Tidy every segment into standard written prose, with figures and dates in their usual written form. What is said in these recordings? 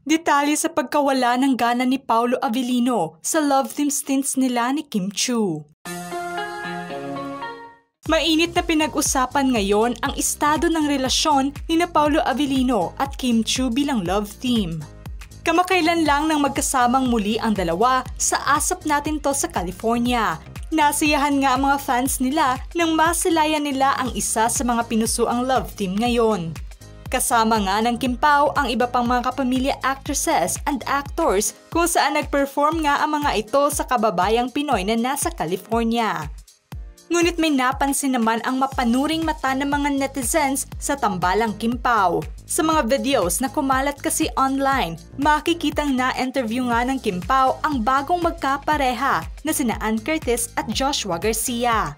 Detalye sa pagkawala ng gana ni Paolo Avellino sa love team stints nila ni Kim Chiu. Mainit na pinag-usapan ngayon ang estado ng relasyon ni Paolo Avellino at Kim Chiu bilang love team. Kamakailan lang nang magkasamang muli ang dalawa sa Asap Natin To sa California. Nasiyahan nga ang mga fans nila nang masilayan nila ang isa sa mga pinusuang love team ngayon. Kasama nga ng Kim Pao ang iba pang mga kapamilya actresses and actors kung saan nag-perform nga ang mga ito sa kababayang Pinoy na nasa California. Ngunit may napansin naman ang mapanuring mata ng mga netizens sa tambalang Kim Pao. Sa mga videos na kumalat kasi online, makikitang na-interview nga ng Kim Pao ang bagong magkapareha na sina Ann Curtis at Joshua Garcia.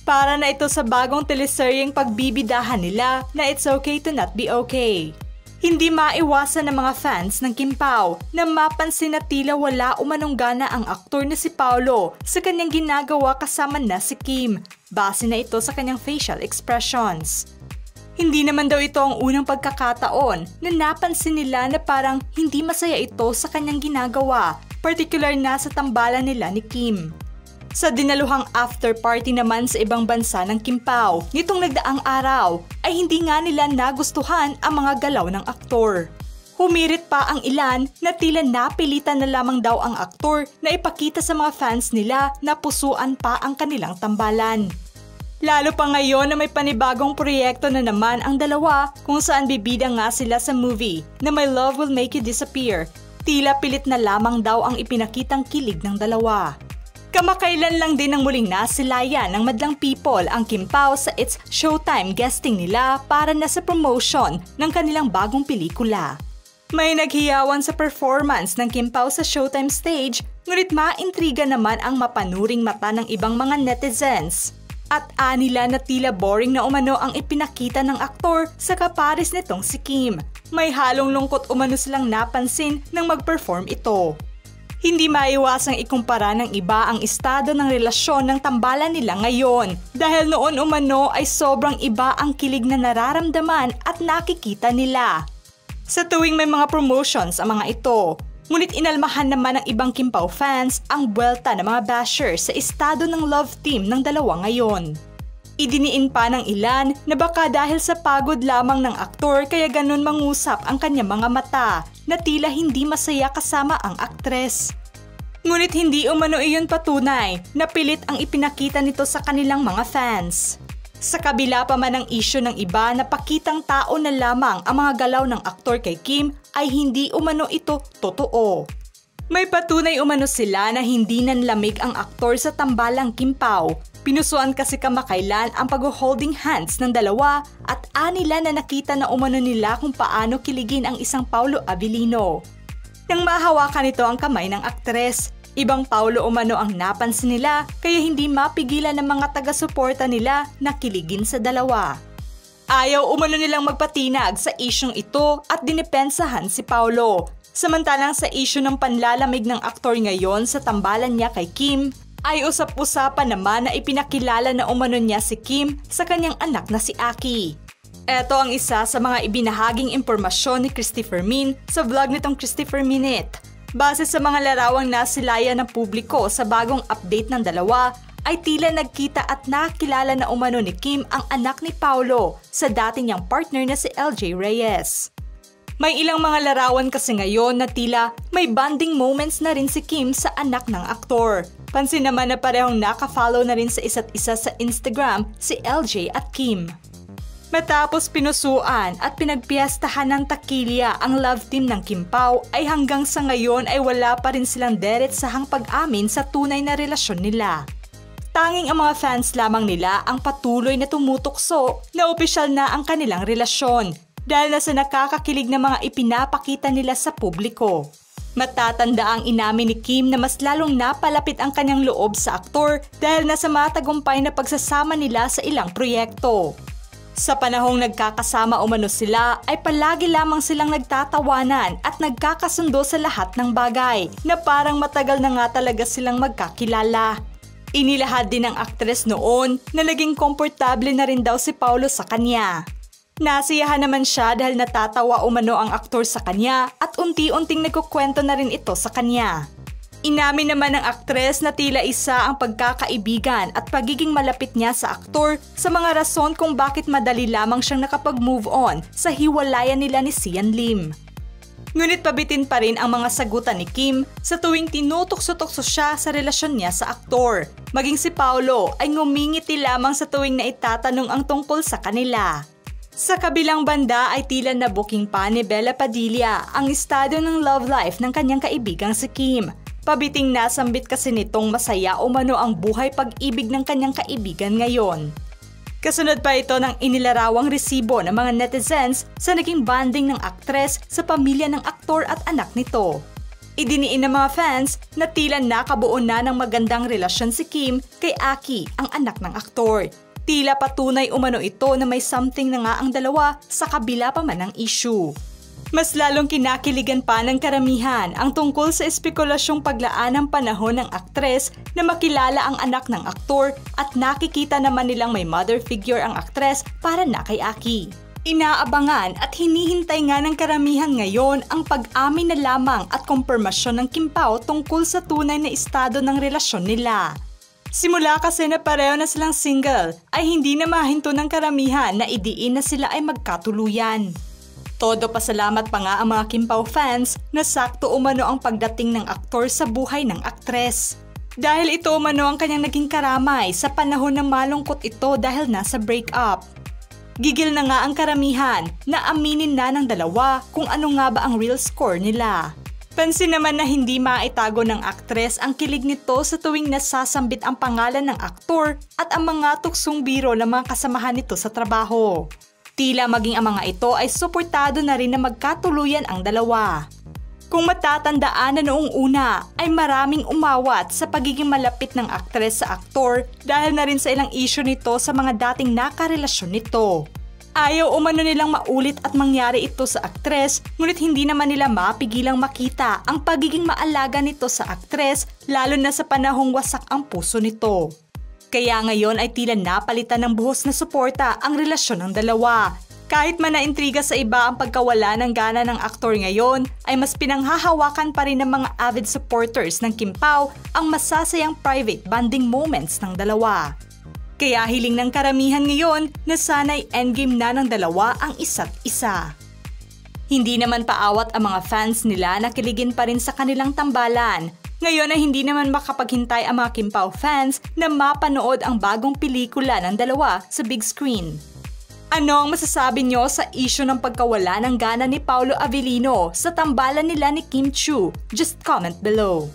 Para na ito sa bagong teleseryeng pagbibidahan nila na It's Okay to Not Be Okay. Hindi maiwasan ng mga fans ng Kim Pao na mapansin na tila wala umanong gana ang aktor na si Paolo sa kanyang ginagawa kasama na si Kim, base na ito sa kanyang facial expressions. Hindi naman daw ito ang unang pagkakataon na napansin nila na parang hindi masaya ito sa kanyang ginagawa, particular na sa tambalan nila ni Kim. Sa dinaluhang after party naman sa ibang bansa ng Kim Pao nitong nagdaang araw ay hindi nga nila nagustuhan ang mga galaw ng aktor. Humirit pa ang ilan na tila napilitan na lamang daw ang aktor na ipakita sa mga fans nila na pusuan pa ang kanilang tambalan. Lalo pa ngayon na may panibagong proyekto na naman ang dalawa kung saan bibida nga sila sa movie na My Love Will Make You Disappear. Tila pilit na lamang daw ang ipinakitang kilig ng dalawa. Kamakailan lang din ang muling nasilayan ng madlang people ang Kim Pao sa It's Showtime guesting nila para na sa promotion ng kanilang bagong pelikula. May naghiyawan sa performance ng Kim Pao sa Showtime stage, ngunit maintriga naman ang mapanuring mata ng ibang mga netizens. At anila na tila boring na umano ang ipinakita ng aktor sa kapares nitong si Kim. May halong lungkot umano silang napansin nang mag-perform ito. Hindi maiwasang ikumpara ng iba ang estado ng relasyon ng tambalan nila ngayon dahil noon umano ay sobrang iba ang kilig na nararamdaman at nakikita nila. Sa tuwing may mga promotions ang mga ito, ngunit inalmahan naman ng ibang Kim Pao fans ang buwelta ng mga bashers sa estado ng love team ng dalawa ngayon. Idiniin pa ng ilan na baka dahil sa pagod lamang ng aktor kaya ganun mangusap ang kanyang mga mata na tila hindi masaya kasama ang aktres. Ngunit hindi umano iyon patunay na pilit ang ipinakita nito sa kanilang mga fans. Sa kabila pa man ng isyu ng iba na pakitang tao na lamang ang mga galaw ng aktor kay Kim ay hindi umano ito totoo. May patunay umano sila na hindi nanlamig ang aktor sa tambalang Kim Pao. Pinusuan kasi kamakailan ang pag-holding hands ng dalawa at anila na nakita na umano nila kung paano kiligin ang isang Paolo Avellino. Nang mahawakan nito ang kamay ng aktres, ibang Paolo umano ang napansin nila kaya hindi mapigilan ng mga taga-suporta nila na kiligin sa dalawa. Ayaw umano nilang magpatinag sa isyong ito at dinipensahan si Paolo. Samantalang sa isyu ng panlalamig ng aktor ngayon sa tambalan niya kay Kim, ay usap-usapan naman na ipinakilala na umano niya si Kim sa kanyang anak na si Aki. Ito ang isa sa mga ibinahaging impormasyon ni Christopher Min sa vlog nitong Christopher Minute. Base sa mga larawang nasilayan ng publiko sa bagong update ng dalawa, ay tila nagkita at nakilala na umano ni Kim ang anak ni Paolo sa dati niyang partner na si LJ Reyes. May ilang mga larawan kasi ngayon na tila may bonding moments na rin si Kim sa anak ng aktor. Pansin naman na parehong naka-follow na rin sa isa't isa sa Instagram si LJ at Kim. Matapos pinusuan at pinagpiyastahan ng takilya ang love team ng Kim Pao ay hanggang sa ngayon ay wala pa rin silang diretsahang pag-amin sa tunay na relasyon nila. Tanging ang mga fans lamang nila ang patuloy na tumutukso na opisyal na ang kanilang relasyon dahil na sa nakakakilig na mga ipinapakita nila sa publiko. Matatanda ang inamin ni Kim na mas lalong napalapit ang kanyang loob sa aktor dahil nasa matagumpay na pagsasama nila sa ilang proyekto. Sa panahong nagkakasama umano sila ay palagi lamang silang nagtatawanan at nagkakasundo sa lahat ng bagay na parang matagal na nga talaga silang magkakilala. Inilahad din ng aktres noon na naging komportable na rin daw si Paolo sa kanya. Nasiyahan naman siya dahil natatawa umano ang aktor sa kanya at unti-unting nagkukwento na rin ito sa kanya. Inamin naman ng aktres na tila isa ang pagkakaibigan at pagiging malapit niya sa aktor sa mga rason kung bakit madali lamang siyang nakapag-move on sa hiwalayan nila ni Sian Lim. Ngunit pabitin pa rin ang mga sagutan ni Kim sa tuwing tinutokso-tokso siya sa relasyon niya sa aktor. Maging si Paolo ay ngumingiti lamang sa tuwing na itatanong ang tungkol sa kanila. Sa kabilang banda ay tila na-booking pa ni Bella Padilla ang estado ng love life ng kanyang kaibigang si Kim. Pabiting nasambit kasi nitong masaya umano ang buhay pag-ibig ng kanyang kaibigan ngayon. Kasunod pa ito ng inilarawang resibo ng mga netizens sa naging bonding ng aktres sa pamilya ng aktor at anak nito. Idiniin ng mga fans na tila nakabuo na ng magandang relasyon si Kim kay Aki, ang anak ng aktor. Tila patunay umano ito na may something na nga ang dalawa sa kabila pa man ng issue. Mas lalong kinakiligan pa ng karamihan ang tungkol sa espekulasyong paglaan ng panahon ng aktres na makilala ang anak ng aktor at nakikita naman nilang may mother figure ang aktres para na kay Aki. Inaabangan at hinihintay nga ng karamihan ngayon ang pag-amin na lamang at kumpirmasyon ng Kim Pao tungkol sa tunay na estado ng relasyon nila. Simula kasi na pareho na silang single ay hindi na mahinto ng karamihan na idiin na sila ay magkatuluyan. Todo pasalamat pa nga ang mga Kim Pao fans na sakto umano ang pagdating ng aktor sa buhay ng aktres. Dahil ito umano ang kanyang naging karamay sa panahon na malungkot ito dahil nasa breakup. Gigil na nga ang karamihan na aminin na ng dalawa kung ano nga ba ang real score nila. Pansin naman na hindi maitago ng aktres ang kilig nito sa tuwing nasasambit ang pangalan ng aktor at ang mga tuksong biro ng mga kasamahan nito sa trabaho. Tila maging ang mga ito ay suportado na rin na magkatuluyan ang dalawa. Kung matatandaan na noong una ay maraming umawat sa pagiging malapit ng aktres sa aktor dahil na rin sa ilang issue nito sa mga dating nakarelasyon nito. Ayaw umano nilang maulit at mangyari ito sa aktres, ngunit hindi naman nila mapigilang makita ang pagiging maalaga nito sa aktres lalo na sa panahong wasak ang puso nito. Kaya ngayon ay tila napalitan ng buhos na suporta ang relasyon ng dalawa. Kahit man naintriga sa iba ang pagkawala ng gana ng aktor ngayon, ay mas pinanghahawakan pa rin ng mga avid supporters ng Kim Pao ang masasayang private bonding moments ng dalawa. Kaya hiling ng karamihan ngayon na sana'y endgame na ng dalawa ang isa't isa. Hindi naman paawat ang mga fans nila na kiligin pa rin sa kanilang tambalan. Ngayon ay hindi naman makapaghintay ang mga Kim Pao fans na mapanood ang bagong pelikula ng dalawa sa big screen. Ano ang masasabi nyo sa issue ng pagkawala ng gana ni Paolo Avellino sa tambalan nila ni Kim Chiu? Just comment below.